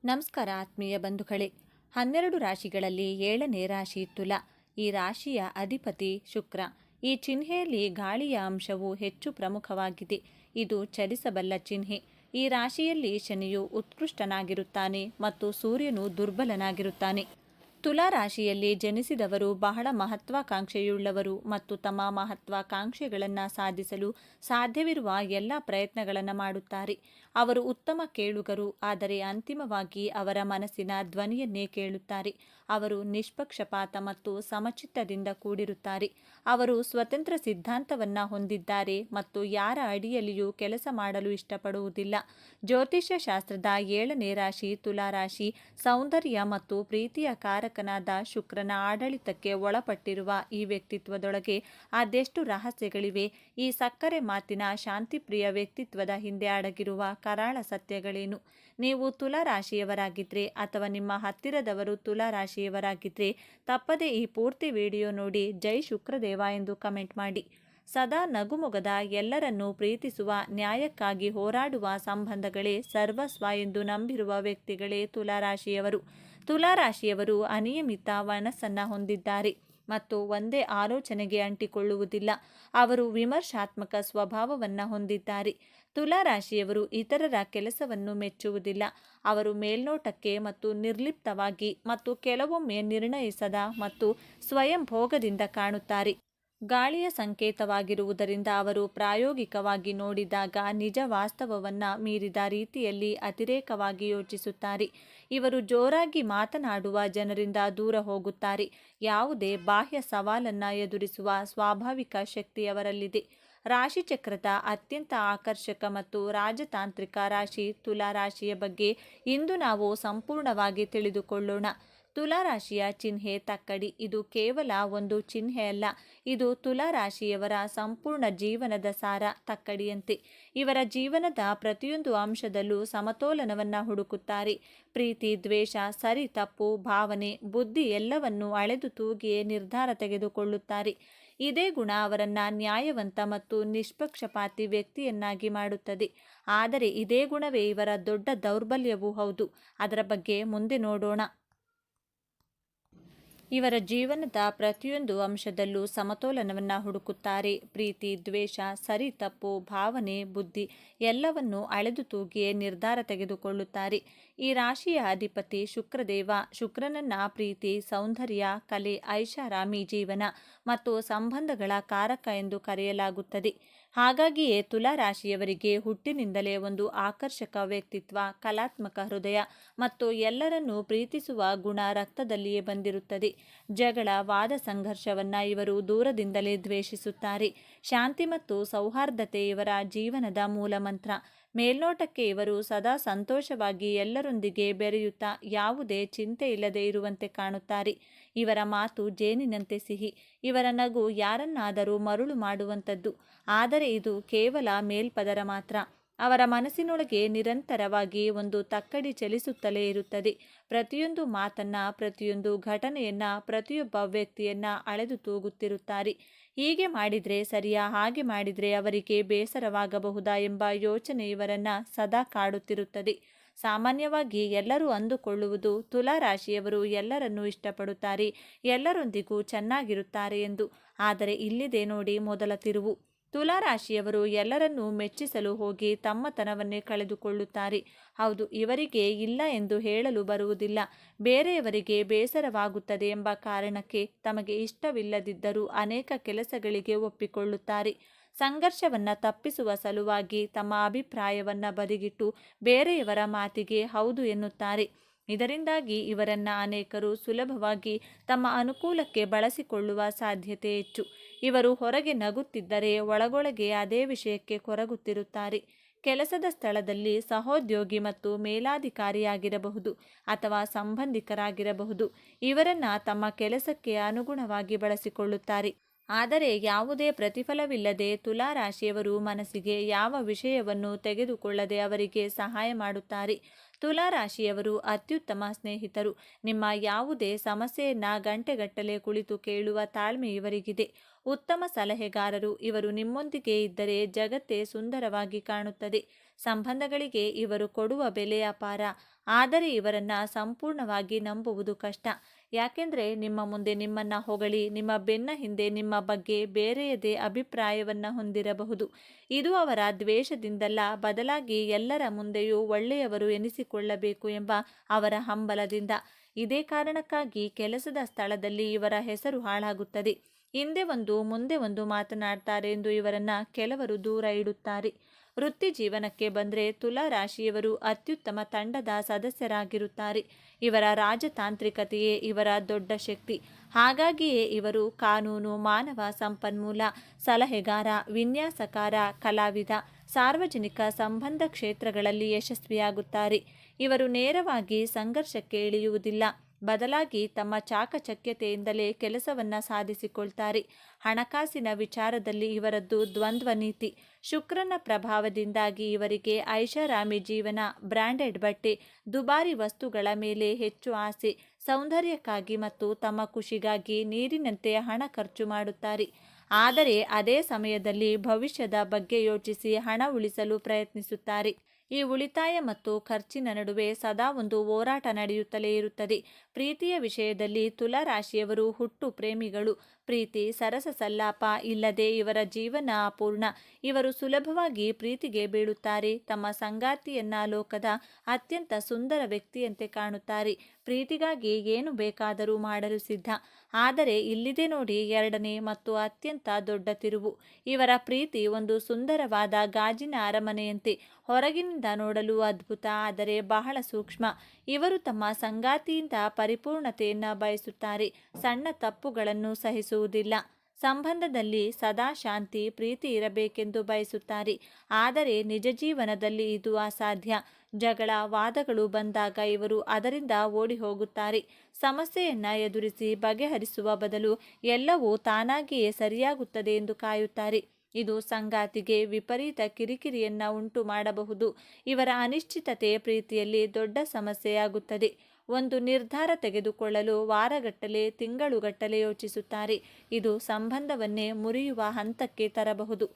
ನಮಸ್ಕಾರ ಆತ್ಮೀಯ ಬಂಧುಗಳೇ. 12 ರಾಶಿಗಳಲ್ಲಿ 7ನೇ ರಾಶಿ ತುಲಾ. ಈ ರಾಶಿಯ ಅಧಿಪತಿ ಶುಕ್ರ. ಈ ಚಿಹ್ನೆಯಲ್ಲಿ ಗಾಳಿಯ ಅಂಶವು ಹೆಚ್ಚು ಪ್ರಮುಖವಾಗಿದೆ. ಇದು ಚಲಿಸಬಲ್ಲ ಚಿಹ್ನೆ. ಈ ರಾಶಿಯಲ್ಲಿ ಶನಿಯು ಉತ್ಕೃಷ್ಟನಾಗಿರುತ್ತಾನೆ ಮತ್ತು ಸೂರ್ಯನು ದುರ್ಬಲನಾಗಿರುತ್ತಾನೆ. ತುಲಾ ರಾಶಿಯಲ್ಲಿ ಜನಿಸಿದವರು ಬಹಳ ಮಹತ್ವಾಕಾಂಕ್ಷೆಯುಳ್ಳವರು ಮತ್ತು ತಮ್ಮ ಮಹತ್ವಾಕಾಂಕ್ಷೆಗಳನ್ನು ಸಾಧಿಸಲು ಸಾಧ್ಯವಿರುವ ಎಲ್ಲ ಪ್ರಯತ್ನಗಳನ್ನು ಮಾಡುತ್ತಾರೆ. ಅವರು ಉತ್ತಮ ಕೇಳುಗರು, ಆದರೆ ಅಂತಿಮವಾಗಿ ಅವರ ಮನಸ್ಸಿನ ಧ್ವನಿಯನ್ನೇ ಕೇಳುತ್ತಾರೆ. ಅವರು ನಿಷ್ಪಕ್ಷಪಾತ ಮತ್ತು ಸಮಚಿತ್ತದಿಂದ ಕೂಡಿರುತ್ತಾರೆ. ಅವರು ಸ್ವತಂತ್ರ ಸಿದ್ಧಾಂತವನ್ನು ಹೊಂದಿದ್ದಾರೆ ಮತ್ತು ಯಾರ ಅಡಿಯಲ್ಲಿಯೂ ಕೆಲಸ ಮಾಡಲು ಇಷ್ಟಪಡುವುದಿಲ್ಲ. ಜ್ಯೋತಿಷ್ಯ ಶಾಸ್ತ್ರದ 7ನೇ ರಾಶಿ ತುಲಾ ರಾಶಿ ಸೌಂದರ್ಯ ಮತ್ತು ಪ್ರೀತಿಯ ಕಾರಕನಾದ ಶುಕ್ರನ ಆಡಳಿತಕ್ಕೆ ಒಳಪಟ್ಟಿರುವ ಈ ವ್ಯಕ್ತಿತ್ವದೊಳಗೆ ಅದೆಷ್ಟು ರಹಸ್ಯಗಳಿವೆ. ಈ ಸಕ್ಕರೆ ಮಾತಿನ ಶಾಂತಿಪ್ರಿಯ ವ್ಯಕ್ತಿತ್ವದ ಹಿಂದೆ ಅಡಗಿರುವ ಕರಾಳ ಸತ್ಯಗಳೇನು? ನೀವು ತುಲಾ ರಾಶಿಯವರಾಗಿದ್ದರೆ ಅಥವಾ ನಿಮ್ಮ ಹತ್ತಿರದವರು ತುಲಾ ರಾಶಿಯವರಾಗಿದ್ದರೆ ತಪ್ಪದೆ ಈ ಪೂರ್ತಿ ವಿಡಿಯೋ ನೋಡಿ ಜೈ ಶುಕ್ರದೇವ ಎಂದು ಕಮೆಂಟ್ ಮಾಡಿ. ಸದಾ ನಗುಮೊಗದ, ಎಲ್ಲರನ್ನೂ ಪ್ರೀತಿಸುವ, ನ್ಯಾಯಕ್ಕಾಗಿ ಹೋರಾಡುವ ಸಂಬಂಧಗಳೇ ಸರ್ವಸ್ವ ಎಂದು ನಂಬಿರುವ ವ್ಯಕ್ತಿಗಳೇ ತುಲಾರಾಶಿಯವರು. ತುಲಾರಾಶಿಯವರು ಅನಿಯಮಿತ ಮನಸ್ಸನ್ನು ಹೊಂದಿದ್ದಾರೆ ಮತ್ತು ಒಂದೇ ಆಲೋಚನೆಗೆ ಅಂಟಿಕೊಳ್ಳುವುದಿಲ್ಲ. ಅವರು ವಿಮರ್ಶಾತ್ಮಕ ಸ್ವಭಾವವನ್ನು ಹೊಂದಿದ್ದಾರೆ. ತುಲಾರಾಶಿಯವರು ಇತರರ ಕೆಲಸವನ್ನು ಮೆಚ್ಚುವುದಿಲ್ಲ. ಅವರು ಮೇಲ್ನೋಟಕ್ಕೆ ಮತ್ತು ನಿರ್ಲಿಪ್ತವಾಗಿ ಮತ್ತು ಕೆಲವೊಮ್ಮೆ ನಿರ್ಣಯಿಸದ ಮತ್ತು ಸ್ವಯಂ ಭೋಗದಿಂದ ಕಾಣುತ್ತಾರೆ. ಗಾಳಿಯ ಸಂಕೇತವಾಗಿರುವುದರಿಂದ ಅವರು ಪ್ರಾಯೋಗಿಕವಾಗಿ ನೋಡಿದಾಗ ನಿಜ ವಾಸ್ತವವನ್ನು ಮೀರಿದ ರೀತಿಯಲ್ಲಿ ಅತಿರೇಕವಾಗಿ ಯೋಚಿಸುತ್ತಾರೆ. ಇವರು ಜೋರಾಗಿ ಮಾತನಾಡುವ ಜನರಿಂದ ದೂರ ಹೋಗುತ್ತಾರೆ. ಯಾವುದೇ ಬಾಹ್ಯ ಸವಾಲನ್ನು ಎದುರಿಸುವ ಸ್ವಾಭಾವಿಕ ಶಕ್ತಿ ಅವರಲ್ಲಿದೆ. ರಾಶಿಚಕ್ರದ ಅತ್ಯಂತ ಆಕರ್ಷಕ ಮತ್ತು ರಾಜತಾಂತ್ರಿಕ ರಾಶಿ ತುಲಾ ರಾಶಿಯ ಬಗ್ಗೆ ಇಂದು ನಾವು ಸಂಪೂರ್ಣವಾಗಿ ತಿಳಿದುಕೊಳ್ಳೋಣ. ತುಲಾ ರಾಶಿಯ ಚಿಹ್ನೆ ತಕ್ಕಡಿ. ಇದು ಕೇವಲ ಒಂದು ಚಿಹ್ನೆಯಲ್ಲ, ಇದು ತುಲಾ ರಾಶಿಯವರ ಸಂಪೂರ್ಣ ಜೀವನದ ಸಾರ. ತಕ್ಕಡಿಯಂತೆ ಇವರ ಜೀವನದ ಪ್ರತಿಯೊಂದು ಅಂಶದಲ್ಲೂ ಸಮತೋಲನವನ್ನು ಹುಡುಕುತ್ತಾರೆ. ಪ್ರೀತಿ, ದ್ವೇಷ, ಸರಿ ತಪ್ಪು, ಭಾವನೆ, ಬುದ್ಧಿ ಎಲ್ಲವನ್ನೂ ಅಳೆದು ತೂಗಿಯೇ ನಿರ್ಧಾರ ತೆಗೆದುಕೊಳ್ಳುತ್ತಾರೆ. ಇದೇ ಗುಣ ಅವರನ್ನು ನ್ಯಾಯವಂತ ಮತ್ತು ನಿಷ್ಪಕ್ಷಪಾತಿ ವ್ಯಕ್ತಿಯನ್ನಾಗಿ ಮಾಡುತ್ತದೆ. ಆದರೆ ಇದೇ ಗುಣವೇ ಇವರ ದೊಡ್ಡ ದೌರ್ಬಲ್ಯವೂ ಹೌದು. ಅದರ ಬಗ್ಗೆ ಮುಂದೆ ನೋಡೋಣ. ಇವರ ಜೀವನದ ಪ್ರತಿಯೊಂದು ಅಂಶದಲ್ಲೂ ಸಮತೋಲನವನ್ನು ಹುಡುಕುತ್ತಾರೆ. ಪ್ರೀತಿ, ದ್ವೇಷ, ಸರಿ ತಪ್ಪು, ಭಾವನೆ, ಬುದ್ಧಿ ಎಲ್ಲವನ್ನೂ ಅಳೆದು ತೂಗಿಯೇ ನಿರ್ಧಾರ ತೆಗೆದುಕೊಳ್ಳುತ್ತಾರೆ. ಈ ರಾಶಿಯ ಅಧಿಪತಿ ಶುಕ್ರದೇವ. ಶುಕ್ರನನ್ನ ಪ್ರೀತಿ, ಸೌಂದರ್ಯ, ಕಲೆ, ಐಷಾರಾಮಿ ಜೀವನ ಮತ್ತು ಸಂಬಂಧಗಳ ಕಾರಕ ಎಂದು ಕರೆಯಲಾಗುತ್ತದೆ. ಹಾಗಾಗಿಯೇ ತುಲಾ ರಾಶಿಯವರಿಗೆ ಹುಟ್ಟಿನಿಂದಲೇ ಒಂದು ಆಕರ್ಷಕ ವ್ಯಕ್ತಿತ್ವ, ಕಲಾತ್ಮಕ ಹೃದಯ ಮತ್ತು ಎಲ್ಲರನ್ನೂ ಪ್ರೀತಿಸುವ ಗುಣ ರಕ್ತದಲ್ಲಿಯೇ ಬಂದಿರುತ್ತದೆ. ಜಗಳ, ವಾದ, ಸಂಘರ್ಷವನ್ನು ಇವರು ದೂರದಿಂದಲೇ ದ್ವೇಷಿಸುತ್ತಾರೆ. ಶಾಂತಿ ಮತ್ತು ಸೌಹಾರ್ದತೆ ಇವರ ಜೀವನದ ಮೂಲ ಮಂತ್ರ. ಮೇಲ್ನೋಟಕ್ಕೆ ಇವರು ಸದಾ ಸಂತೋಷವಾಗಿ ಎಲ್ಲರೊಂದಿಗೆ ಬೆರೆಯುತ್ತಾ ಯಾವುದೇ ಚಿಂತೆ ಇಲ್ಲದೆ ಇರುವಂತೆ ಕಾಣುತ್ತಾರೆ. ಇವರ ಮಾತು ಜೇನಿನಂತೆ ಸಿಹಿ. ಇವರ ನಗು ಯಾರನ್ನಾದರೂ ಮರುಳು ಮಾಡುವಂಥದ್ದು. ಆದರೆ ಇದು ಕೇವಲ ಮೇಲ್ಪದರ ಮಾತ್ರ. ಅವರ ಮನಸ್ಸಿನೊಳಗೆ ನಿರಂತರವಾಗಿ ಒಂದು ತಕ್ಕಡಿ ಚಲಿಸುತ್ತಲೇ ಇರುತ್ತದೆ. ಪ್ರತಿಯೊಂದು ಮಾತನ್ನ, ಪ್ರತಿಯೊಂದು ಘಟನೆಯನ್ನ, ಪ್ರತಿಯೊಬ್ಬ ವ್ಯಕ್ತಿಯನ್ನ ಅಳೆದು ತೂಗುತ್ತಿರುತ್ತಾರೆ. ಹೀಗೆ ಮಾಡಿದರೆ ಸರಿಯಾ, ಹಾಗೆ ಮಾಡಿದರೆ ಅವರಿಗೆ ಬೇಸರವಾಗಬಹುದಾ ಎಂಬ ಯೋಚನೆ ಇವರನ್ನ ಸದಾ ಕಾಡುತ್ತಿರುತ್ತದೆ. ಸಾಮಾನ್ಯವಾಗಿ ಎಲ್ಲರೂ ಅಂದುಕೊಳ್ಳುವುದು ತುಲಾ ರಾಶಿಯವರು ಎಲ್ಲರನ್ನೂ ಇಷ್ಟಪಡುತ್ತಾರೆ, ಎಲ್ಲರೊಂದಿಗೂ ಚೆನ್ನಾಗಿರುತ್ತಾರೆ ಎಂದು. ಆದರೆ ಇಲ್ಲಿದೆ ನೋಡಿ ಮೊದಲ ತಿರುವು. ತುಲಾ ರಾಶಿಯವರು ಎಲ್ಲರನ್ನೂ ಮೆಚ್ಚಿಸಲು ಹೋಗಿ ತಮ್ಮತನವನ್ನೇ ಕಳೆದುಕೊಳ್ಳುತ್ತಾರೆ. ಹೌದು, ಇವರಿಗೆ ಇಲ್ಲ ಎಂದು ಹೇಳಲು ಬರುವುದಿಲ್ಲ. ಬೇರೆಯವರಿಗೆ ಬೇಸರವಾಗುತ್ತದೆ ಎಂಬ ಕಾರಣಕ್ಕೆ ತಮಗೆ ಇಷ್ಟವಿಲ್ಲದಿದ್ದರೂ ಅನೇಕ ಕೆಲಸಗಳಿಗೆ ಒಪ್ಪಿಕೊಳ್ಳುತ್ತಾರೆ. ಸಂಘರ್ಷವನ್ನು ತಪ್ಪಿಸುವ ಸಲುವಾಗಿ ತಮ್ಮ ಅಭಿಪ್ರಾಯವನ್ನು ಬದಿಗಿಟ್ಟು ಬೇರೆಯವರ ಮಾತಿಗೆ ಹೌದು ಎನ್ನುತ್ತಾರೆ. ಇದರಿಂದಾಗಿ ಇವರನ್ನು ಅನೇಕರು ಸುಲಭವಾಗಿ ತಮ್ಮ ಅನುಕೂಲಕ್ಕೆ ಬಳಸಿಕೊಳ್ಳುವ ಸಾಧ್ಯತೆ ಹೆಚ್ಚು. ಇವರು ಹೊರಗೆ ನಗುತ್ತಿದ್ದರೆ ಒಳಗೊಳಗೆ ಅದೇ ವಿಷಯಕ್ಕೆ ಕೊರಗುತ್ತಿರುತ್ತಾರೆ. ಕೆಲಸದ ಸ್ಥಳದಲ್ಲಿ ಸಹೋದ್ಯೋಗಿ ಮತ್ತು ಮೇಲಾಧಿಕಾರಿಯಾಗಿರಬಹುದು ಅಥವಾ ಸಂಬಂಧಿಕರಾಗಿರಬಹುದು. ಇವರನ್ನು ತಮ್ಮ ಕೆಲಸಕ್ಕೆ ಅನುಗುಣವಾಗಿ ಬಳಸಿಕೊಳ್ಳುತ್ತಾರೆ. ಆದರೆ ಯಾವುದೇ ಪ್ರತಿಫಲವಿಲ್ಲದೆ ತುಲಾ ರಾಶಿಯವರು ಮನಸ್ಸಿಗೆ ಯಾವ ವಿಷಯವನ್ನು ತೆಗೆದುಕೊಳ್ಳದೆ ಅವರಿಗೆ ಸಹಾಯ ಮಾಡುತ್ತಾರೆ. ತುಲಾ ರಾಶಿಯವರು ಅತ್ಯುತ್ತಮ ಸ್ನೇಹಿತರು. ನಿಮ್ಮ ಯಾವುದೇ ಸಮಸ್ಯೆಯನ್ನು ಗಂಟೆಗಟ್ಟಲೆ ಕುಳಿತು ಕೇಳುವ ತಾಳ್ಮೆ ಇವರಿಗಿದೆ. ಉತ್ತಮ ಸಲಹೆಗಾರರು. ಇವರು ನಿಮ್ಮೊಂದಿಗೆ ಇದ್ದರೆ ಜಗತ್ತೇ ಸುಂದರವಾಗಿ ಕಾಣುತ್ತದೆ. ಸಂಬಂಧಗಳಿಗೆ ಇವರು ಕೊಡುವ ಬೆಲೆ ಅಪಾರ. ಆದರೆ ಇವರನ್ನು ಸಂಪೂರ್ಣವಾಗಿ ನಂಬುವುದು ಕಷ್ಟ. ಯಾಕೆಂದರೆ ನಿಮ್ಮ ಮುಂದೆ ನಿಮ್ಮನ್ನು ಹೊಗಳಿ ನಿಮ್ಮ ಬೆನ್ನ ಹಿಂದೆ ನಿಮ್ಮ ಬಗ್ಗೆ ಬೇರೆಯದೇ ಅಭಿಪ್ರಾಯವನ್ನು ಹೊಂದಿರಬಹುದು. ಇದು ಅವರ ದ್ವೇಷದಿಂದಲ್ಲ, ಬದಲಾಗಿ ಎಲ್ಲರ ಮುಂದೆಯೂ ಒಳ್ಳೆಯವರು ಎನಿಸಿಕೊಳ್ಳಬೇಕು ಎಂಬ ಅವರ ಹಂಬಲದಿಂದ. ಇದೇ ಕಾರಣಕ್ಕಾಗಿ ಕೆಲಸದ ಸ್ಥಳದಲ್ಲಿ ಇವರ ಹೆಸರು ಹಾಳಾಗುತ್ತದೆ. ಹಿಂದೆ ಒಂದು ಮುಂದೆ ಒಂದು ಮಾತನಾಡ್ತಾರೆ ಎಂದು ಇವರನ್ನು ಕೆಲವರು ದೂರ ಇಡುತ್ತಾರೆ. ವೃತ್ತಿ ಜೀವನಕ್ಕೆ ಬಂದರೆ ತುಲಾ ರಾಶಿಯವರು ಅತ್ಯುತ್ತಮ ತಂಡದ ಸದಸ್ಯರಾಗಿರುತ್ತಾರೆ. ಇವರ ರಾಜತಾಂತ್ರಿಕತೆಯೇ ಇವರ ದೊಡ್ಡ ಶಕ್ತಿ. ಹಾಗಾಗಿಯೇ ಇವರು ಕಾನೂನು, ಮಾನವ ಸಂಪನ್ಮೂಲ, ಸಲಹೆಗಾರ, ವಿನ್ಯಾಸಕಾರ, ಕಲಾವಿದ, ಸಾರ್ವಜನಿಕ ಸಂಬಂಧ ಕ್ಷೇತ್ರಗಳಲ್ಲಿ ಯಶಸ್ವಿಯಾಗುತ್ತಾರೆ. ಇವರು ನೇರವಾಗಿ ಸಂಘರ್ಷಕ್ಕೆ ಇಳಿಯುವುದಿಲ್ಲ, ಬದಲಾಗಿ ತಮ್ಮ ಚಾಕಚಕ್ಯತೆಯಿಂದಲೇ ಕೆಲಸವನ್ನು ಸಾಧಿಸಿಕೊಳ್ತಾರೆ. ಹಣಕಾಸಿನ ವಿಚಾರದಲ್ಲಿ ಇವರದ್ದು ದ್ವಂದ್ವ ನೀತಿ. ಶುಕ್ರನ ಪ್ರಭಾವದಿಂದಾಗಿ ಇವರಿಗೆ ಐಷಾರಾಮಿ ಜೀವನ, ಬ್ರ್ಯಾಂಡೆಡ್ ಬಟ್ಟೆ, ದುಬಾರಿ ವಸ್ತುಗಳ ಮೇಲೆ ಹೆಚ್ಚು ಆಸೆ, ಸೌಂದರ್ಯಕ್ಕಾಗಿ ಮತ್ತು ತಮ್ಮ ಖುಷಿಗಾಗಿ ನೀರಿನಂತೆ ಹಣ ಖರ್ಚು ಮಾಡುತ್ತಾರೆ. ಆದರೆ ಅದೇ ಸಮಯದಲ್ಲಿ ಭವಿಷ್ಯದ ಬಗ್ಗೆ ಯೋಚಿಸಿ ಹಣ ಉಳಿಸಲು ಪ್ರಯತ್ನಿಸುತ್ತಾರೆ. ಈ ಉಳಿತಾಯ ಮತ್ತು ಖರ್ಚಿನ ನಡುವೆ ಸದಾ ಒಂದು ಹೋರಾಟ ನಡೆಯುತ್ತಲೇ ಇರುತ್ತದೆ. ಪ್ರೀತಿಯ ವಿಷಯದಲ್ಲಿ ತುಲಾ ರಾಶಿಯವರು ಹುಟ್ಟು ಪ್ರೇಮಿಗಳು. ಪ್ರೀತಿ, ಸರಸ ಸಲ್ಲಾಪ ಇಲ್ಲದೆ ಇವರ ಜೀವನ ಅಪೂರ್ಣ. ಇವರು ಸುಲಭವಾಗಿ ಪ್ರೀತಿಗೆ ಬೀಳುತ್ತಾರೆ. ತಮ್ಮ ಸಂಗಾತಿಯನ್ನ ಲೋಕದ ಅತ್ಯಂತ ಸುಂದರ ವ್ಯಕ್ತಿಯಂತೆ ಕಾಣುತ್ತಾರೆ. ಪ್ರೀತಿಗಾಗಿ ಏನು ಬೇಕಾದರೂ ಮಾಡಲು ಸಿದ್ಧ. ಆದರೆ ಇಲ್ಲಿದೆ ನೋಡಿ ಎರಡನೇ ಮತ್ತು ಅತ್ಯಂತ ದೊಡ್ಡ ತಿರುವು. ಇವರ ಪ್ರೀತಿ ಒಂದು ಸುಂದರವಾದ ಗಾಜಿನ ಅರಮನೆಯಂತೆ. ಹೊರಗಿನಿಂದ ನೋಡಲು ಅದ್ಭುತ, ಆದರೆ ಬಹಳ ಸೂಕ್ಷ್ಮ. ಇವರು ತಮ್ಮ ಸಂಗಾತಿಯಿಂದ ಪರಿಪೂರ್ಣತೆಯನ್ನು ಬಯಸುತ್ತಾರೆ, ಸಣ್ಣ ತಪ್ಪುಗಳನ್ನು ಸಹಿಸುವುದಿಲ್ಲ. ಸಂಬಂಧದಲ್ಲಿ ಸದಾ ಶಾಂತಿ, ಪ್ರೀತಿ ಇರಬೇಕೆಂದು ಬಯಸುತ್ತಾರೆ. ಆದರೆ ನಿಜ ಜೀವನದಲ್ಲಿ ಇದು ಅಸಾಧ್ಯ. ಜಗಳ, ವಾದಗಳು ಬಂದಾಗ ಇವರು ಅದರಿಂದ ಓಡಿ ಹೋಗುತ್ತಾರೆ. ಸಮಸ್ಯೆಯನ್ನು ಎದುರಿಸಿ ಬಗೆಹರಿಸುವ ಬದಲು ಎಲ್ಲವೂ ತಾನಾಗಿಯೇ ಸರಿಯಾಗುತ್ತದೆ ಎಂದು ಕಾಯುತ್ತಾರೆ. ಇದು ಸಂಗಾತಿಗೆ ವಿಪರೀತ ಕಿರಿಕಿರಿಯನ್ನು ಉಂಟು ಮಾಡಬಹುದು. ಇವರ ಅನಿಶ್ಚಿತತೆ ಪ್ರೀತಿಯಲ್ಲಿ ದೊಡ್ಡ ಸಮಸ್ಯೆಯಾಗುತ್ತದೆ. ಒಂದು ನಿರ್ಧಾರ ತೆಗೆದುಕೊಳ್ಳಲು ವಾರಗಟ್ಟಲೆ, ತಿಂಗಳುಗಟ್ಟಲೆ ಯೋಚಿಸುತ್ತಾರೆ. ಇದು ಸಂಬಂಧವನ್ನೇ ಮುರಿಯುವ ಹಂತಕ್ಕೆ ತರಬಹುದು.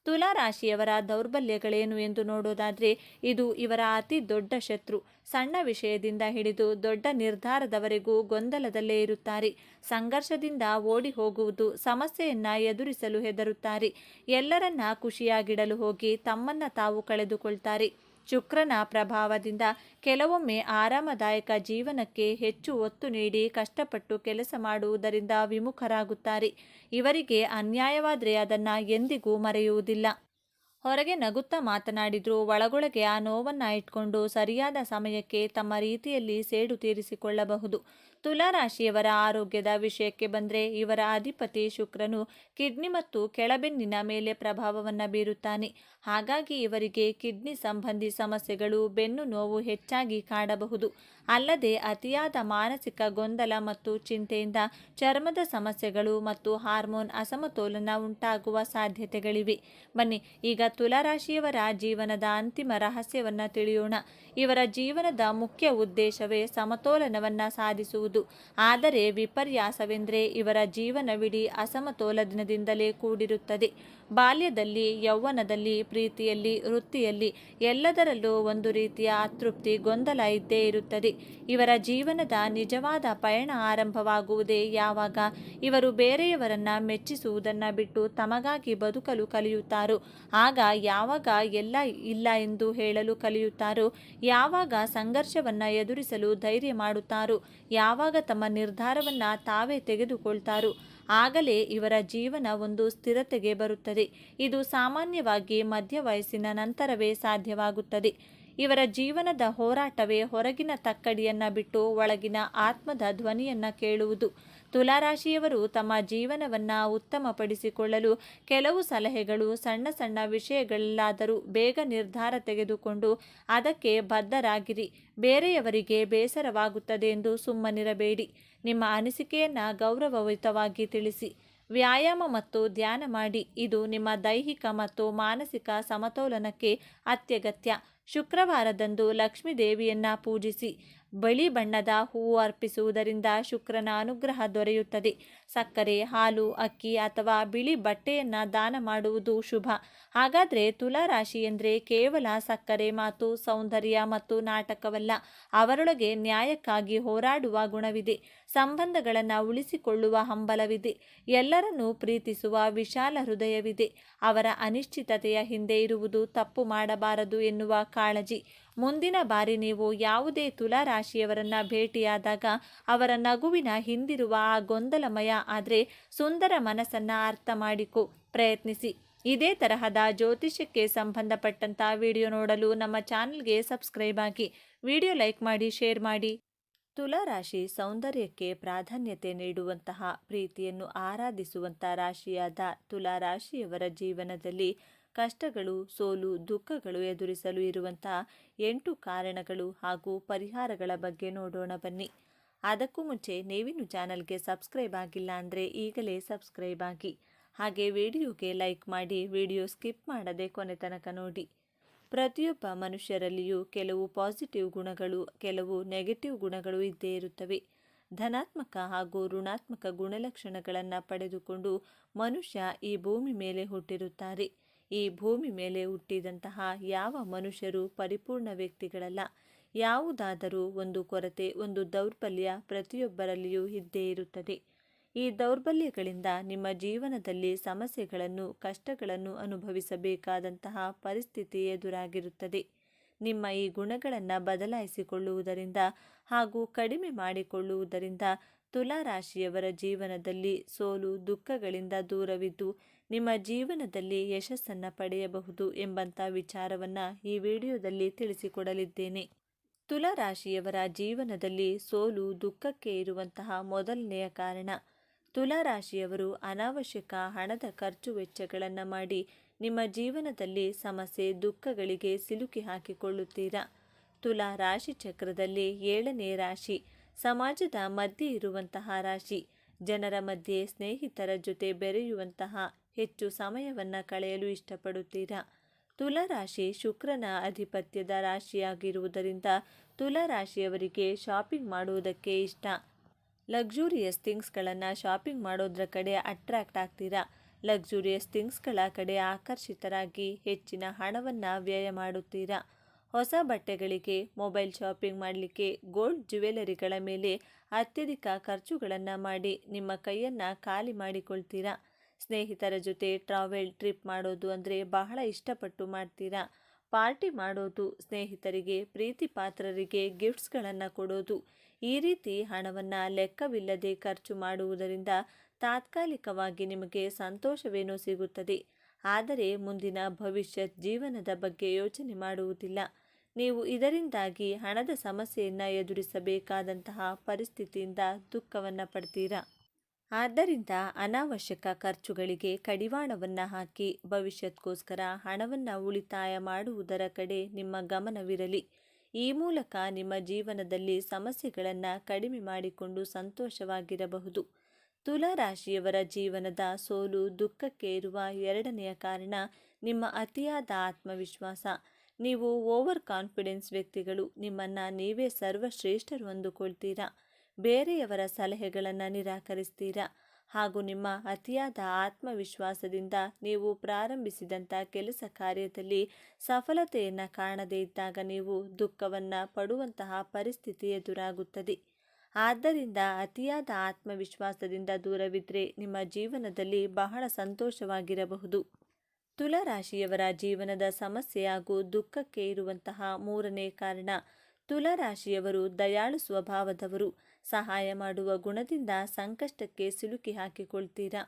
ತುಲಾ ರಾಶಿಯವರ ದೌರ್ಬಲ್ಯಗಳೇನು ಎಂದು ನೋಡೋದಾದರೆ, ಇದು ಇವರ ಅತಿ ದೊಡ್ಡ ಶತ್ರು. ಸಣ್ಣ ವಿಷಯದಿಂದ ಹಿಡಿದು ದೊಡ್ಡ ನಿರ್ಧಾರದವರೆಗೂ ಗೊಂದಲದಲ್ಲೇ ಇರುತ್ತಾರೆ. ಸಂಘರ್ಷದಿಂದ ಓಡಿ ಹೋಗುವುದು, ಸಮಸ್ಯೆಯನ್ನು ಎದುರಿಸಲು ಹೆದರುತ್ತಾರೆ. ಎಲ್ಲರನ್ನ ಖುಷಿಯಾಗಿಡಲು ಹೋಗಿ ತಮ್ಮನ್ನು ತಾವು ಕಳೆದುಕೊಳ್ತಾರೆ. ಶುಕ್ರನ ಪ್ರಭಾವದಿಂದ ಕೆಲವೊಮ್ಮೆ ಆರಾಮದಾಯಕ ಜೀವನಕ್ಕೆ ಹೆಚ್ಚು ಒತ್ತು ನೀಡಿ ಕಷ್ಟಪಟ್ಟು ಕೆಲಸ ಮಾಡುವುದರಿಂದ ವಿಮುಖರಾಗುತ್ತಾರೆ. ಇವರಿಗೆ ಅನ್ಯಾಯವಾದರೆ ಅದನ್ನು ಎಂದಿಗೂ ಮರೆಯುವುದಿಲ್ಲ. ಹೊರಗೆ ನಗುತ್ತಾ ಮಾತನಾಡಿದರೂ ಒಳಗೊಳಗೆ ಆ ನೋವನ್ನು ಇಟ್ಕೊಂಡು ಸರಿಯಾದ ಸಮಯಕ್ಕೆ ತಮ್ಮ ರೀತಿಯಲ್ಲಿ ಸೇಡು ತೀರಿಸಿಕೊಳ್ಳಬಹುದು. ತುಲಾ ರಾಶಿಯವರ ಆರೋಗ್ಯದ ವಿಷಯಕ್ಕೆ ಬಂದರೆ, ಇವರ ಅಧಿಪತಿ ಶುಕ್ರನು ಕಿಡ್ನಿ ಮತ್ತು ಕೆಳಬೆನ್ನಿನ ಮೇಲೆ ಪ್ರಭಾವವನ್ನು ಬೀರುತ್ತಾನೆ. ಹಾಗಾಗಿ ಇವರಿಗೆ ಕಿಡ್ನಿ ಸಂಬಂಧಿ ಸಮಸ್ಯೆಗಳು, ಬೆನ್ನು ನೋವು ಹೆಚ್ಚಾಗಿ ಕಾಡಬಹುದು. ಅಲ್ಲದೆ ಅತಿಯಾದ ಮಾನಸಿಕ ಗೊಂದಲ ಮತ್ತು ಚಿಂತೆಯಿಂದ ಚರ್ಮದ ಸಮಸ್ಯೆಗಳು ಮತ್ತು ಹಾರ್ಮೋನ್ ಅಸಮತೋಲನ ಉಂಟಾಗುವ ಸಾಧ್ಯತೆಗಳಿವೆ. ಬನ್ನಿ ಈಗ ತುಲಾ ರಾಶಿಯವರ ಜೀವನದ ಅಂತಿಮ ರಹಸ್ಯವನ್ನು ತಿಳಿಯೋಣ. ಇವರ ಜೀವನದ ಮುಖ್ಯ ಉದ್ದೇಶವೇ ಸಮತೋಲನವನ್ನು ಸಾಧಿಸುವುದು. ಆದರೆ ವಿಪರ್ಯಾಸವೆಂದರೆ ಇವರ ಜೀವನವಿಡೀ ಅಸಮತೋಲನದಿಂದಲೇ ಕೂಡಿರುತ್ತದೆ. ಬಾಲ್ಯದಲ್ಲಿ, ಯೌವನದಲ್ಲಿ, ಪ್ರೀತಿಯಲ್ಲಿ, ವೃತ್ತಿಯಲ್ಲಿ ಎಲ್ಲದರಲ್ಲೂ ಒಂದು ರೀತಿಯ ಅತೃಪ್ತಿ, ಗೊಂದಲ ಇದ್ದೇ ಇರುತ್ತದೆ. ಇವರ ಜೀವನದ ನಿಜವಾದ ಪಯಣ ಆರಂಭವಾಗುವುದೇ ಯಾವಾಗ ಇವರು ಬೇರೆಯವರನ್ನ ಮೆಚ್ಚಿಸುವುದನ್ನು ಬಿಟ್ಟು ತಮಗಾಗಿ ಬದುಕಲು ಕಲಿಯುತ್ತಾರೋ, ಆಗ ಯಾವಾಗ ಎಲ್ಲ ಇಲ್ಲ ಎಂದು ಹೇಳಲು ಕಲಿಯುತ್ತಾರೋ, ಯಾವಾಗ ಸಂಘರ್ಷವನ್ನು ಎದುರಿಸಲು ಧೈರ್ಯ ಮಾಡುತ್ತಾರೋ, ಯಾವಾಗ ತಮ್ಮ ನಿರ್ಧಾರವನ್ನು ತಾವೇ ತೆಗೆದುಕೊಳ್ತಾರೋ, ಆಗಲೇ ಇವರ ಜೀವನ ಒಂದು ಸ್ಥಿರತೆಗೆ ಬರುತ್ತದೆ. ಇದು ಸಾಮಾನ್ಯವಾಗಿ ಮಧ್ಯ ವಯಸ್ಸಿನ ನಂತರವೇ ಸಾಧ್ಯವಾಗುತ್ತದೆ. ಇವರ ಜೀವನದ ಹೋರಾಟವೇ ಹೊರಗಿನ ತಕ್ಕಡಿಯನ್ನು ಬಿಟ್ಟು ಒಳಗಿನ ಆತ್ಮದ ಧ್ವನಿಯನ್ನು ಕೇಳುವುದು. ತುಲಾರಾಶಿಯವರು ತಮ್ಮ ಜೀವನವನ್ನು ಉತ್ತಮಪಡಿಸಿಕೊಳ್ಳಲು ಕೆಲವು ಸಲಹೆಗಳು: ಸಣ್ಣ ಸಣ್ಣ ವಿಷಯಗಳಲ್ಲಾದರೂ ಬೇಗ ನಿರ್ಧಾರ ತೆಗೆದುಕೊಂಡು ಅದಕ್ಕೆ ಬದ್ಧರಾಗಿರಿ. ಬೇರೆಯವರಿಗೆ ಬೇಸರವಾಗುತ್ತದೆ ಎಂದು ಸುಮ್ಮನಿರಬೇಡಿ. ನಿಮ್ಮ ಅನಿಸಿಕೆಯನ್ನು ಗೌರವಯುತವಾಗಿ ತಿಳಿಸಿ. ವ್ಯಾಯಾಮ ಮತ್ತು ಧ್ಯಾನ ಮಾಡಿ. ಇದು ನಿಮ್ಮ ದೈಹಿಕ ಮತ್ತು ಮಾನಸಿಕ ಸಮತೋಲನಕ್ಕೆ ಅತ್ಯಗತ್ಯ. ಶುಕ್ರವಾರದಂದು ಲಕ್ಷ್ಮೀ ದೇವಿಯನ್ನು ಪೂಜಿಸಿ. ಬಿಳಿ ಬಣ್ಣದ ಹೂವು ಅರ್ಪಿಸುವುದರಿಂದ ಶುಕ್ರನ ಅನುಗ್ರಹ ದೊರೆಯುತ್ತದೆ. ಸಕ್ಕರೆ, ಹಾಲು, ಅಕ್ಕಿ ಅಥವಾ ಬಿಳಿ ಬಟ್ಟೆಯನ್ನು ದಾನ ಮಾಡುವುದು ಶುಭ. ಹಾಗಾದರೆ ತುಲಾ ರಾಶಿ ಎಂದರೆ ಕೇವಲ ಸಕ್ಕರೆ ಮಾತು, ಸೌಂದರ್ಯ ಮತ್ತು ನಾಟಕವಲ್ಲ. ಅವರೊಳಗೆ ನ್ಯಾಯಕ್ಕಾಗಿ ಹೋರಾಡುವ ಗುಣವಿದೆ. ಸಂಬಂಧಗಳನ್ನು ಉಳಿಸಿಕೊಳ್ಳುವ ಹಂಬಲವಿದೆ. ಎಲ್ಲರನ್ನೂ ಪ್ರೀತಿಸುವ ವಿಶಾಲ ಹೃದಯವಿದೆ. ಅವರ ಅನಿಶ್ಚಿತತೆಯ ಹಿಂದೆ ಇರುವುದು ತಪ್ಪು ಮಾಡಬಾರದು ಎನ್ನುವ ಕಾಳಜಿ. ಮುಂದಿನ ಬಾರಿ ನೀವು ಯಾವುದೇ ತುಲಾ ರಾಶಿಯವರನ್ನ ಭೇಟಿಯಾದಾಗ ಅವರ ನಗುವಿನ ಹಿಂದಿರುವ ಆ ಗೊಂದಲಮಯ ಆದರೆ ಸುಂದರ ಮನಸ್ಸನ್ನು ಅರ್ಥ ಮಾಡಿಕೊ ಪ್ರಯತ್ನಿಸಿ. ಇದೇ ತರಹದ ಜ್ಯೋತಿಷ್ಯಕ್ಕೆ ಸಂಬಂಧಪಟ್ಟಂಥ ವಿಡಿಯೋ ನೋಡಲು ನಮ್ಮ ಚಾನಲ್ಗೆ ಸಬ್ಸ್ಕ್ರೈಬ್ ಆಗಿ, ವಿಡಿಯೋ ಲೈಕ್ ಮಾಡಿ, ಶೇರ್ ಮಾಡಿ. ತುಲಾ ರಾಶಿ ಸೌಂದರ್ಯಕ್ಕೆ ಪ್ರಾಧಾನ್ಯತೆ ನೀಡುವಂತಹ, ಪ್ರೀತಿಯನ್ನು ಆರಾಧಿಸುವಂಥ ರಾಶಿಯಾದ ತುಲಾ ರಾಶಿಯವರ ಜೀವನದಲ್ಲಿ ಕಷ್ಟಗಳು, ಸೋಲು, ದುಃಖಗಳು ಎದುರಿಸಲು ಇರುವಂತಹ 8 ಕಾರಣಗಳು ಹಾಗೂ ಪರಿಹಾರಗಳ ಬಗ್ಗೆ ನೋಡೋಣ ಬನ್ನಿ. ಅದಕ್ಕೂ ಮುಂಚೆ ನೀವಿನ್ನು ಚಾನಲ್ಗೆ ಸಬ್ಸ್ಕ್ರೈಬ್ ಆಗಿಲ್ಲ ಅಂದರೆ ಈಗಲೇ ಸಬ್ಸ್ಕ್ರೈಬ್ ಆಗಿ, ಹಾಗೆ ವಿಡಿಯೋಗೆ ಲೈಕ್ ಮಾಡಿ, ವಿಡಿಯೋ ಸ್ಕಿಪ್ ಮಾಡದೆ ಕೊನೆ ತನಕ ನೋಡಿ. ಪ್ರತಿಯೊಬ್ಬ ಮನುಷ್ಯರಲ್ಲಿಯೂ ಕೆಲವು ಪಾಸಿಟಿವ್ ಗುಣಗಳು, ಕೆಲವು ನೆಗೆಟಿವ್ ಗುಣಗಳು ಇದ್ದೇ ಇರುತ್ತವೆ. ಧನಾತ್ಮಕ ಹಾಗೂ ಋಣಾತ್ಮಕ ಗುಣಲಕ್ಷಣಗಳನ್ನು ಪಡೆದುಕೊಂಡು ಮನುಷ್ಯ ಈ ಭೂಮಿ ಮೇಲೆ ಹುಟ್ಟಿರುತ್ತಾರೆ. ಈ ಭೂಮಿ ಮೇಲೆ ಹುಟ್ಟಿದಂತಹ ಯಾವ ಮನುಷ್ಯರು ಪರಿಪೂರ್ಣ ವ್ಯಕ್ತಿಗಳಲ್ಲ. ಯಾವುದಾದರೂ ಒಂದು ಕೊರತೆ, ಒಂದು ದೌರ್ಬಲ್ಯ ಪ್ರತಿಯೊಬ್ಬರಲ್ಲಿಯೂ ಇದ್ದೇ ಇರುತ್ತದೆ. ಈ ದೌರ್ಬಲ್ಯಗಳಿಂದ ನಿಮ್ಮ ಜೀವನದಲ್ಲಿ ಸಮಸ್ಯೆಗಳನ್ನು, ಕಷ್ಟಗಳನ್ನು ಅನುಭವಿಸಬೇಕಾದಂತಹ ಪರಿಸ್ಥಿತಿ ಎದುರಾಗಿರುತ್ತದೆ. ನಿಮ್ಮ ಈ ಗುಣಗಳನ್ನು ಬದಲಾಯಿಸಿಕೊಳ್ಳುವುದರಿಂದ ಹಾಗೂ ಕಡಿಮೆ ಮಾಡಿಕೊಳ್ಳುವುದರಿಂದ ತುಲಾ ರಾಶಿಯವರ ಜೀವನದಲ್ಲಿ ಸೋಲು, ದುಃಖಗಳಿಂದ ದೂರವಿದ್ದು ನಿಮ್ಮ ಜೀವನದಲ್ಲಿ ಯಶಸ್ಸನ್ನು ಪಡೆಯಬಹುದು ಎಂಬಂಥ ವಿಚಾರವನ್ನು ಈ ವಿಡಿಯೋದಲ್ಲಿ ತಿಳಿಸಿಕೊಡಲಿದ್ದೇನೆ. ತುಲಾ ರಾಶಿಯವರ ಜೀವನದಲ್ಲಿ ಸೋಲು, ದುಃಖಕ್ಕೆ ಇರುವಂತಹ ಮೊದಲನೆಯ ಕಾರಣ, ತುಲಾ ರಾಶಿಯವರು ಅನಾವಶ್ಯಕ ಹಣದ ಖರ್ಚು ವೆಚ್ಚಗಳನ್ನು ಮಾಡಿ ನಿಮ್ಮ ಜೀವನದಲ್ಲಿ ಸಮಸ್ಯೆ, ದುಃಖಗಳಿಗೆ ಸಿಲುಕಿ ಹಾಕಿಕೊಳ್ಳುತ್ತೀರಾ. ತುಲಾ ರಾಶಿ ಚಕ್ರದಲ್ಲಿ 7ನೇ ರಾಶಿ, ಸಮಾಜದ ಮಧ್ಯೆ ಇರುವಂತಹ ರಾಶಿ. ಜನರ ಮಧ್ಯೆ ಸ್ನೇಹಿತರ ಜೊತೆ ಬೆರೆಯುವಂತಹ ಹೆಚ್ಚು ಸಮಯವನ್ನು ಕಳೆಯಲು ಇಷ್ಟಪಡುತ್ತೀರಾ. ತುಲಾ ರಾಶಿ ಶುಕ್ರನ ಅಧಿಪತ್ಯದ ರಾಶಿಯಾಗಿರುವುದರಿಂದ ತುಲಾ ರಾಶಿಯವರಿಗೆ ಶಾಪಿಂಗ್ ಮಾಡುವುದಕ್ಕೆ ಇಷ್ಟ. ಲಕ್ಸುರಿಯಸ್ ಥಿಂಗ್ಸ್ಗಳನ್ನು ಶಾಪಿಂಗ್ ಮಾಡೋದ್ರ ಕಡೆ ಅಟ್ರಾಕ್ಟ್ ಆಗ್ತೀರಾ. ಲಕ್ಸುರಿಯಸ್ ಥಿಂಗ್ಸ್ಗಳ ಕಡೆ ಆಕರ್ಷಿತರಾಗಿ ಹೆಚ್ಚಿನ ಹಣವನ್ನು ವ್ಯಯ ಮಾಡುತ್ತೀರಾ. ಹೊಸ ಬಟ್ಟೆಗಳಿಗೆ, ಮೊಬೈಲ್ ಶಾಪಿಂಗ್ ಮಾಡಲಿಕ್ಕೆ, ಗೋಲ್ಡ್ ಜ್ಯುವೆಲರಿಗಳ ಮೇಲೆ ಅತ್ಯಧಿಕ ಖರ್ಚುಗಳನ್ನು ಮಾಡಿ ನಿಮ್ಮ ಕೈಯನ್ನು ಖಾಲಿ ಮಾಡಿಕೊಳ್ತೀರಾ. ಸ್ನೇಹಿತರ ಜೊತೆ ಟ್ರಾವೆಲ್, ಟ್ರಿಪ್ ಮಾಡೋದು ಅಂದರೆ ಬಹಳ ಇಷ್ಟಪಟ್ಟು ಮಾಡ್ತೀರಾ. ಪಾರ್ಟಿ ಮಾಡೋದು, ಸ್ನೇಹಿತರಿಗೆ, ಪ್ರೀತಿ ಪಾತ್ರರಿಗೆ ಗಿಫ್ಟ್ಸ್ಗಳನ್ನು ಕೊಡೋದು, ಈ ರೀತಿ ಹಣವನ್ನು ಲೆಕ್ಕವಿಲ್ಲದೆ ಖರ್ಚು ಮಾಡುವುದರಿಂದ ತಾತ್ಕಾಲಿಕವಾಗಿ ನಿಮಗೆ ಸಂತೋಷವೇನೋ ಸಿಗುತ್ತದೆ. ಆದರೆ ಮುಂದಿನ ಭವಿಷ್ಯತ್ ಜೀವನದ ಬಗ್ಗೆ ಯೋಚನೆ ಮಾಡುವುದಿಲ್ಲ. ನೀವು ಇದರಿಂದಾಗಿ ಹಣದ ಸಮಸ್ಯೆಯನ್ನು ಎದುರಿಸಬೇಕಾದಂತಹ ಪರಿಸ್ಥಿತಿಯಿಂದ ದುಃಖವನ್ನು ಪಡ್ತೀರಾ. ಆದ್ದರಿಂದ ಅನಾವಶ್ಯಕ ಖರ್ಚುಗಳಿಗೆ ಕಡಿವಾಣವನ್ನು ಹಾಕಿ ಭವಿಷ್ಯಕ್ಕೋಸ್ಕರ ಹಣವನ್ನು ಉಳಿತಾಯ ಮಾಡುವುದರ ಕಡೆ ನಿಮ್ಮ ಗಮನವಿರಲಿ. ಈ ಮೂಲಕ ನಿಮ್ಮ ಜೀವನದಲ್ಲಿ ಸಮಸ್ಯೆಗಳನ್ನು ಕಡಿಮೆ ಮಾಡಿಕೊಂಡು ಸಂತೋಷವಾಗಿರಬಹುದು. ತುಲಾ ರಾಶಿಯವರ ಜೀವನದ ಸೋಲು, ದುಃಖಕ್ಕೆ ಇರುವ 2ನೆಯ ಕಾರಣ ನಿಮ್ಮ ಅತಿಯಾದ ಆತ್ಮವಿಶ್ವಾಸ. ನೀವು ಓವರ್ ಕಾನ್ಫಿಡೆನ್ಸ್ ವ್ಯಕ್ತಿಗಳು. ನಿಮ್ಮನ್ನು ನೀವೇ ಸರ್ವಶ್ರೇಷ್ಠರು ಅಂದುಕೊಳ್ತೀರಾ. ಬೇರೆಯವರ ಸಲಹೆಗಳನ್ನು ನಿರಾಕರಿಸ್ತೀರಾ. ಹಾಗೂ ನಿಮ್ಮ ಅತಿಯಾದ ಆತ್ಮವಿಶ್ವಾಸದಿಂದ ನೀವು ಪ್ರಾರಂಭಿಸಿದಂಥ ಕೆಲಸ ಕಾರ್ಯದಲ್ಲಿ ಸಫಲತೆಯನ್ನು ಕಾಣದೇ ಇದ್ದಾಗ ನೀವು ದುಃಖವನ್ನು ಪಡುವಂತಹ ಪರಿಸ್ಥಿತಿ ಎದುರಾಗುತ್ತದೆ. ಆದ್ದರಿಂದ ಅತಿಯಾದ ಆತ್ಮವಿಶ್ವಾಸದಿಂದ ದೂರವಿದ್ದರೆ ನಿಮ್ಮ ಜೀವನದಲ್ಲಿ ಬಹಳ ಸಂತೋಷವಾಗಿರಬಹುದು. ತುಲಾ ರಾಶಿಯವರ ಜೀವನದ ಸಮಸ್ಯೆ ಹಾಗೂ ದುಃಖಕ್ಕೆ ಇರುವಂತಹ 3ನೇ ಕಾರಣ, ತುಲಾ ರಾಶಿಯವರು ದಯಾಳು ಸ್ವಭಾವದವರು. ಸಹಾಯ ಮಾಡುವ ಗುಣದಿಂದ ಸಂಕಷ್ಟಕ್ಕೆ ಸಿಲುಕಿ ಹಾಕಿಕೊಳ್ತೀರಾ.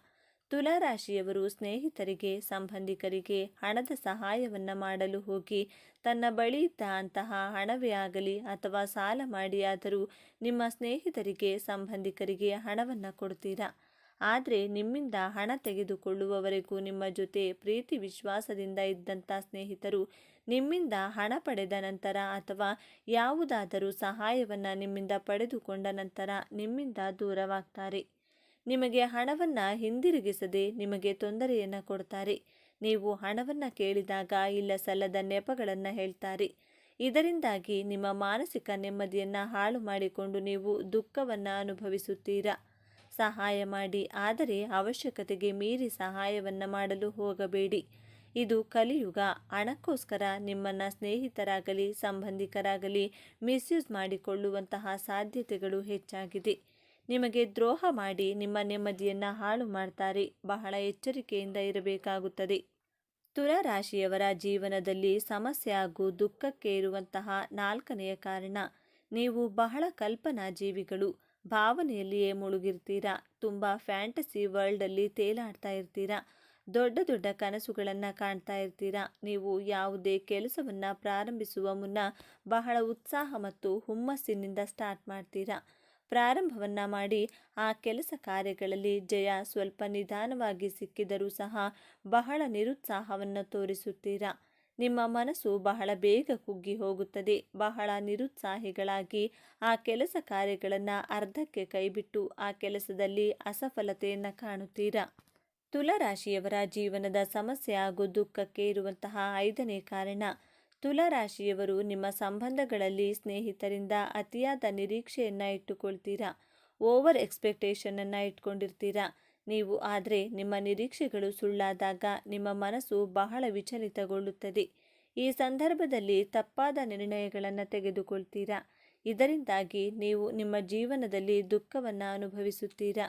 ತುಲಾ ರಾಶಿಯವರು ಸ್ನೇಹಿತರಿಗೆ, ಸಂಬಂಧಿಕರಿಗೆ ಹಣದ ಸಹಾಯವನ್ನು ಮಾಡಲು ಹೋಗಿ ತನ್ನ ಬಳಿ ಇದ್ದ ಅಂತಹ ಹಣವೇ ಆಗಲಿ ಅಥವಾ ಸಾಲ ಮಾಡಿಯಾದರೂ ನಿಮ್ಮ ಸ್ನೇಹಿತರಿಗೆ, ಸಂಬಂಧಿಕರಿಗೆ ಹಣವನ್ನು ಕೊಡ್ತೀರಾ. ಆದರೆ ನಿಮ್ಮಿಂದ ಹಣ ತೆಗೆದುಕೊಳ್ಳುವವರೆಗೂ ನಿಮ್ಮ ಜೊತೆ ಪ್ರೀತಿ ವಿಶ್ವಾಸದಿಂದ ಇದ್ದಂಥ ಸ್ನೇಹಿತರು ನಿಮ್ಮಿಂದ ಹಣ ಪಡೆದ ನಂತರ ಅಥವಾ ಯಾವುದಾದರೂ ಸಹಾಯವನ್ನು ನಿಮ್ಮಿಂದ ಪಡೆದುಕೊಂಡ ನಂತರ ನಿಮ್ಮಿಂದ ದೂರವಾಗ್ತಾರೆ. ನಿಮಗೆ ಹಣವನ್ನು ಹಿಂದಿರುಗಿಸದೆ ನಿಮಗೆ ತೊಂದರೆಯನ್ನು ಕೊಡ್ತಾರೆ. ನೀವು ಹಣವನ್ನು ಕೇಳಿದಾಗ ಇಲ್ಲ ಸಲ್ಲದ ನೆಪಗಳನ್ನು ಹೇಳ್ತಾರೆ. ಇದರಿಂದಾಗಿ ನಿಮ್ಮ ಮಾನಸಿಕ ನೆಮ್ಮದಿಯನ್ನು ಹಾಳು ಮಾಡಿಕೊಂಡು ನೀವು ದುಃಖವನ್ನು ಅನುಭವಿಸುತ್ತೀರಾ. ಸಹಾಯ ಮಾಡಿ, ಆದರೆ ಅವಶ್ಯಕತೆಗೆ ಮೀರಿ ಸಹಾಯವನ್ನು ಮಾಡಲು ಹೋಗಬೇಡಿ. ಇದು ಕಲಿಯುಗ. ಹಣಕ್ಕೋಸ್ಕರ ನಿಮ್ಮನ್ನು ಸ್ನೇಹಿತರಾಗಲಿ ಸಂಬಂಧಿಕರಾಗಲಿ ಮಿಸ್ಯೂಸ್ ಮಾಡಿಕೊಳ್ಳುವಂತಹ ಸಾಧ್ಯತೆಗಳು ಹೆಚ್ಚಾಗಿದೆ. ನಿಮಗೆ ದ್ರೋಹ ಮಾಡಿ ನಿಮ್ಮ ನೆಮ್ಮದಿಯನ್ನು ಹಾಳು ಮಾಡ್ತಾರೆ. ಬಹಳ ಎಚ್ಚರಿಕೆಯಿಂದ ಇರಬೇಕಾಗುತ್ತದೆ. ತುಲಾ ರಾಶಿಯವರ ಜೀವನದಲ್ಲಿ ಸಮಸ್ಯೆ ಹಾಗೂ ದುಃಖಕ್ಕೆ ಇರುವಂತಹ 4ನೆಯ ಕಾರಣ, ನೀವು ಬಹಳ ಕಲ್ಪನಾ ಜೀವಿಗಳು. ಭಾವನೆಯಲ್ಲಿಯೇ ಮುಳುಗಿರ್ತೀರಾ. ತುಂಬ ಫ್ಯಾಂಟಸಿ ವರ್ಲ್ಡಲ್ಲಿ ತೇಲಾಡ್ತಾ ಇರ್ತೀರಾ. ದೊಡ್ಡ ದೊಡ್ಡ ಕನಸುಗಳನ್ನು ಕಾಣ್ತಾ ಇರ್ತೀರಾ. ನೀವು ಯಾವುದೇ ಕೆಲಸವನ್ನು ಪ್ರಾರಂಭಿಸುವ ಮುನ್ನ ಬಹಳ ಉತ್ಸಾಹ ಮತ್ತು ಹುಮ್ಮಸ್ಸಿನಿಂದ ಸ್ಟಾರ್ಟ್ ಮಾಡ್ತೀರಾ. ಪ್ರಾರಂಭವನ್ನು ಮಾಡಿ ಆ ಕೆಲಸ ಕಾರ್ಯಗಳಲ್ಲಿ ಜಯ ಸ್ವಲ್ಪ ನಿಧಾನವಾಗಿ ಸಿಕ್ಕಿದರೂ ಸಹ ಬಹಳ ನಿರುತ್ಸಾಹವನ್ನು ತೋರಿಸುತ್ತೀರಾ. ನಿಮ್ಮ ಮನಸ್ಸು ಬಹಳ ಬೇಗ ಕುಗ್ಗಿ ಹೋಗುತ್ತದೆ. ಬಹಳ ನಿರುತ್ಸಾಹಿಗಳಾಗಿ ಆ ಕೆಲಸ ಕಾರ್ಯಗಳನ್ನು ಅರ್ಧಕ್ಕೆ ಕೈಬಿಟ್ಟು ಆ ಕೆಲಸದಲ್ಲಿ ಅಸಫಲತೆಯನ್ನು ಕಾಣುತ್ತೀರಾ. ತುಲಾ ರಾಶಿಯವರ ಜೀವನದ ಸಮಸ್ಯೆ ಹಾಗೂ ದುಃಖಕ್ಕೆ ಇರುವಂತಹ 5ನೇ ಕಾರಣ, ತುಲಾ ರಾಶಿಯವರು ನಿಮ್ಮ ಸಂಬಂಧಗಳಲ್ಲಿ ಸ್ನೇಹಿತರಿಂದ ಅತಿಯಾದ ನಿರೀಕ್ಷೆಯನ್ನು ಇಟ್ಟುಕೊಳ್ತೀರಾ. ಓವರ್ ಎಕ್ಸ್ಪೆಕ್ಟೇಷನನ್ನು ಇಟ್ಕೊಂಡಿರ್ತೀರಾ ನೀವು. ಆದರೆ ನಿಮ್ಮ ನಿರೀಕ್ಷೆಗಳು ಸುಳ್ಳಾದಾಗ ನಿಮ್ಮ ಮನಸ್ಸು ಬಹಳ ವಿಚಲಿತಗೊಳ್ಳುತ್ತದೆ. ಈ ಸಂದರ್ಭದಲ್ಲಿ ತಪ್ಪಾದ ನಿರ್ಣಯಗಳನ್ನು ತೆಗೆದುಕೊಳ್ತೀರಾ. ಇದರಿಂದಾಗಿ ನೀವು ನಿಮ್ಮ ಜೀವನದಲ್ಲಿ ದುಃಖವನ್ನು ಅನುಭವಿಸುತ್ತೀರಾ.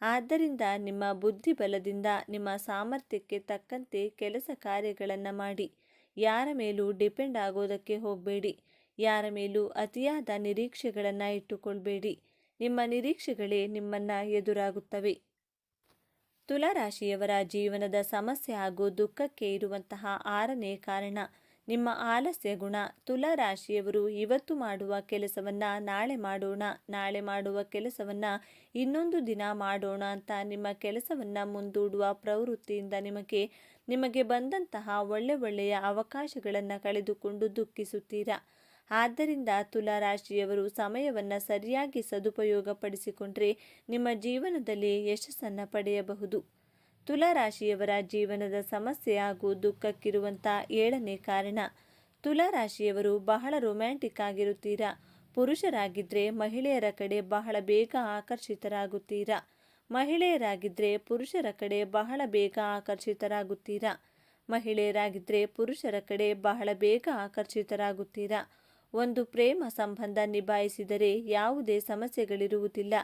ಆದ್ದರಿಂದ ನಿಮ್ಮ ಬುದ್ಧಿಬಲದಿಂದ ನಿಮ್ಮ ಸಾಮರ್ಥ್ಯಕ್ಕೆ ತಕ್ಕಂತೆ ಕೆಲಸ ಕಾರ್ಯಗಳನ್ನು ಮಾಡಿ. ಯಾರ ಮೇಲೂ ಡಿಪೆಂಡ್ ಆಗೋದಕ್ಕೆ ಹೋಗಬೇಡಿ. ಯಾರ ಮೇಲೂ ಅತಿಯಾದ ನಿರೀಕ್ಷೆಗಳನ್ನು ಇಟ್ಟುಕೊಳ್ಬೇಡಿ. ನಿಮ್ಮ ನಿರೀಕ್ಷೆಗಳೇ ನಿಮ್ಮನ್ನು ಎದುರಾಗುತ್ತವೆ. ತುಲಾ ರಾಶಿಯವರ ಜೀವನದ ಸಮಸ್ಯೆ ಹಾಗೂ ದುಃಖಕ್ಕೆ ಇರುವಂತಹ 6ನೇ ಕಾರಣ, ನಿಮ್ಮ ಆಲಸ್ಯ ಗುಣ. ತುಲಾ ರಾಶಿಯವರು ಇವತ್ತು ಮಾಡುವ ಕೆಲಸವನ್ನು ನಾಳೆ ಮಾಡೋಣ, ನಾಳೆ ಮಾಡುವ ಕೆಲಸವನ್ನು ಇನ್ನೊಂದು ದಿನ ಮಾಡೋಣ ಅಂತ ನಿಮ್ಮ ಕೆಲಸವನ್ನು ಮುಂದೂಡುವ ಪ್ರವೃತ್ತಿಯಿಂದ ನಿಮಗೆ ಬಂದಂತಹ ಒಳ್ಳೆಯ ಅವಕಾಶಗಳನ್ನು ಕಳೆದುಕೊಂಡು ದುಃಖಿಸುತ್ತೀರಾ. ಆದ್ದರಿಂದ ತುಲಾ ರಾಶಿಯವರು ಸಮಯವನ್ನು ಸರಿಯಾಗಿ ಸದುಪಯೋಗಪಡಿಸಿಕೊಂಡ್ರೆ ನಿಮ್ಮ ಜೀವನದಲ್ಲಿ ಯಶಸ್ಸನ್ನು ಪಡೆಯಬಹುದು. ತುಲಾ ರಾಶಿಯವರ ಜೀವನದ ಸಮಸ್ಯೆ ಹಾಗೂ ದುಃಖಕ್ಕಿರುವಂಥ 7ನೇ ಕಾರಣ, ತುಲಾ ರಾಶಿಯವರು ಬಹಳ ರೊಮ್ಯಾಂಟಿಕ್ ಆಗಿರುತ್ತೀರಾ. ಪುರುಷರಾಗಿದ್ದರೆ ಮಹಿಳೆಯರ ಕಡೆ ಬಹಳ ಬೇಗ ಆಕರ್ಷಿತರಾಗುತ್ತೀರಾ. ಮಹಿಳೆಯರಾಗಿದ್ದರೆ ಪುರುಷರ ಕಡೆ ಬಹಳ ಬೇಗ ಆಕರ್ಷಿತರಾಗುತ್ತೀರಾ. ಮಹಿಳೆಯರಾಗಿದ್ದರೆ ಪುರುಷರ ಕಡೆ ಬಹಳ ಬೇಗ ಆಕರ್ಷಿತರಾಗುತ್ತೀರಾ. ಒಂದು ಪ್ರೇಮ ಸಂಬಂಧ ನಿಭಾಯಿಸಿದರೆ ಯಾವುದೇ ಸಮಸ್ಯೆಗಳಿರುವುದಿಲ್ಲ.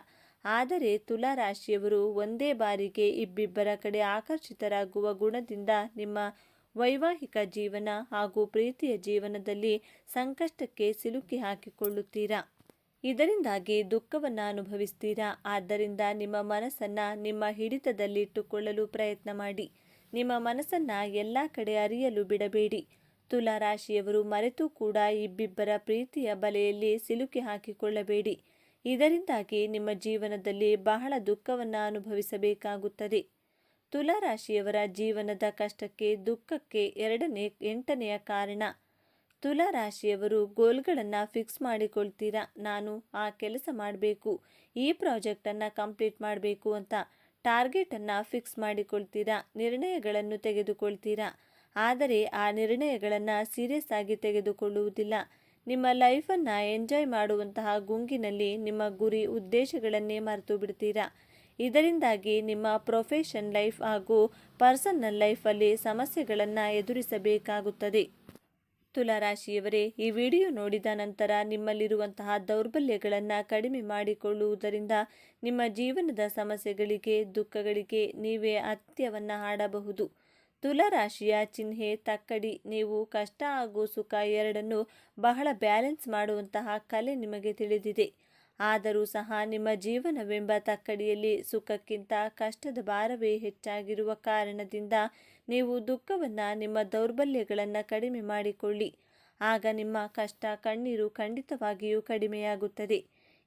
ಆದರೆ ತುಲಾ ರಾಶಿಯವರು ಒಂದೇ ಬಾರಿಗೆ ಇಬ್ಬಿಬ್ಬರ ಕಡೆ ಆಕರ್ಷಿತರಾಗುವ ಗುಣದಿಂದ ನಿಮ್ಮ ವೈವಾಹಿಕ ಜೀವನ ಹಾಗೂ ಪ್ರೀತಿಯ ಜೀವನದಲ್ಲಿ ಸಂಕಷ್ಟಕ್ಕೆ ಸಿಲುಕಿ ಹಾಕಿಕೊಳ್ಳುತ್ತೀರಾ. ಇದರಿಂದಾಗಿ ದುಃಖವನ್ನು ಅನುಭವಿಸ್ತೀರಾ. ಆದ್ದರಿಂದ ನಿಮ್ಮ ಮನಸ್ಸನ್ನು ನಿಮ್ಮ ಹಿಡಿತದಲ್ಲಿಟ್ಟುಕೊಳ್ಳಲು ಪ್ರಯತ್ನ ಮಾಡಿ. ನಿಮ್ಮ ಮನಸ್ಸನ್ನು ಎಲ್ಲ ಕಡೆ ಅರಿಯಲು ಬಿಡಬೇಡಿ. ತುಲಾ ರಾಶಿಯವರು ಮರೆತು ಕೂಡ ಇಬ್ಬಿಬ್ಬರ ಪ್ರೀತಿಯ ಬಲೆಯಲ್ಲಿ ಸಿಲುಕಿ ಹಾಕಿಕೊಳ್ಳಬೇಡಿ. ಇದರಿಂದಾಗಿ ನಿಮ್ಮ ಜೀವನದಲ್ಲಿ ಬಹಳ ದುಃಖವನ್ನು ಅನುಭವಿಸಬೇಕಾಗುತ್ತದೆ. ತುಲಾ ರಾಶಿಯವರ ಜೀವನದ ಕಷ್ಟಕ್ಕೆ ದುಃಖಕ್ಕೆ 8ನೆಯ ಕಾರಣ, ತುಲಾ ರಾಶಿಯವರು ಗೋಲ್ಗಳನ್ನು ಫಿಕ್ಸ್ ಮಾಡಿಕೊಳ್ತೀರಾ. ನಾನು ಆ ಕೆಲಸ ಮಾಡಬೇಕು, ಈ ಪ್ರಾಜೆಕ್ಟನ್ನು ಕಂಪ್ಲೀಟ್ ಮಾಡಬೇಕು ಅಂತ ಟಾರ್ಗೆಟನ್ನು ಫಿಕ್ಸ್ ಮಾಡಿಕೊಳ್ತೀರಾ. ನಿರ್ಣಯಗಳನ್ನು ತೆಗೆದುಕೊಳ್ತೀರಾ. ಆದರೆ ಆ ನಿರ್ಣಯಗಳನ್ನು ಸೀರಿಯಸ್ ಆಗಿ ತೆಗೆದುಕೊಳ್ಳುವುದಿಲ್ಲ. ನಿಮ್ಮ ಲೈಫನ್ನು ಎಂಜಾಯ್ ಮಾಡುವಂತಹ ಗುಂಗಿನಲ್ಲಿ ನಿಮ್ಮ ಗುರಿ ಉದ್ದೇಶಗಳನ್ನೇ ಮರೆತು ಬಿಡ್ತೀರಾ. ಇದರಿಂದಾಗಿ ನಿಮ್ಮ ಪ್ರೊಫೆಷನ್ ಲೈಫ್ ಹಾಗೂ ಪರ್ಸನಲ್ ಲೈಫಲ್ಲಿ ಸಮಸ್ಯೆಗಳನ್ನು ಎದುರಿಸಬೇಕಾಗುತ್ತದೆ. ತುಲಾ ರಾಶಿಯವರೇ, ಈ ವಿಡಿಯೋ ನೋಡಿದ ನಂತರ ನಿಮ್ಮಲ್ಲಿರುವಂತಹ ದೌರ್ಬಲ್ಯಗಳನ್ನು ಕಡಿಮೆ ಮಾಡಿಕೊಳ್ಳುವುದರಿಂದ ನಿಮ್ಮ ಜೀವನದ ಸಮಸ್ಯೆಗಳಿಗೆ ದುಃಖಗಳಿಗೆ ನೀವೇ ಅಂತ್ಯವನ್ನು ಹಾಡಬಹುದು. ತುಲಾ ರಾಶಿಯ ಚಿಹ್ನೆ ತಕ್ಕಡಿ. ನೀವು ಕಷ್ಟ ಹಾಗೂ ಸುಖ ಎರಡನ್ನೂ ಬಹಳ ಬ್ಯಾಲೆನ್ಸ್ ಮಾಡುವಂತಹ ಕಲೆ ನಿಮಗೆ ತಿಳಿದಿದೆ. ಆದರೂ ಸಹ ನಿಮ್ಮ ಜೀವನವೆಂಬ ತಕ್ಕಡಿಯಲ್ಲಿ ಸುಖಕ್ಕಿಂತ ಕಷ್ಟದ ಭಾರವೇ ಹೆಚ್ಚಾಗಿರುವ ಕಾರಣದಿಂದ ನೀವು ದುಃಖವನ್ನು, ನಿಮ್ಮ ದೌರ್ಬಲ್ಯಗಳನ್ನು ಕಡಿಮೆ ಮಾಡಿಕೊಳ್ಳಿ. ಆಗ ನಿಮ್ಮ ಕಷ್ಟ, ಕಣ್ಣೀರು ಖಂಡಿತವಾಗಿಯೂ ಕಡಿಮೆಯಾಗುತ್ತದೆ.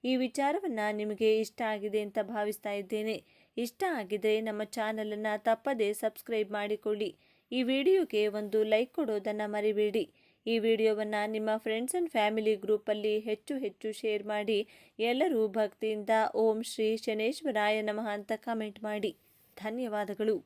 ಈ ವಿಚಾರವನ್ನು ನಿಮಗೆ ಇಷ್ಟ ಆಗಿದೆ ಅಂತ ಭಾವಿಸ್ತಾ ಇದ್ದೇನೆ. ಇಷ್ಟ ಆಗಿದರೆ ನಮ್ಮ ಚಾನಲನ್ನು ತಪ್ಪದೇ ಸಬ್ಸ್ಕ್ರೈಬ್ ಮಾಡಿಕೊಳ್ಳಿ. ಈ ವಿಡಿಯೋಗೆ ಒಂದು ಲೈಕ್ ಕೊಡೋದನ್ನು ಮರಿಬೇಡಿ. ಈ ವಿಡಿಯೋವನ್ನು ನಿಮ್ಮ ಫ್ರೆಂಡ್ಸ್ ಆ್ಯಂಡ್ ಫ್ಯಾಮಿಲಿ ಗ್ರೂಪಲ್ಲಿ ಹೆಚ್ಚು ಶೇರ್ ಮಾಡಿ. ಎಲ್ಲರೂ ಭಕ್ತಿಯಿಂದ ಓಂ ಶ್ರೀ ಶನೇಶ್ವರಾಯ ನಮಃ ಅಂತ ಕಮೆಂಟ್ ಮಾಡಿ. ಧನ್ಯವಾದಗಳು.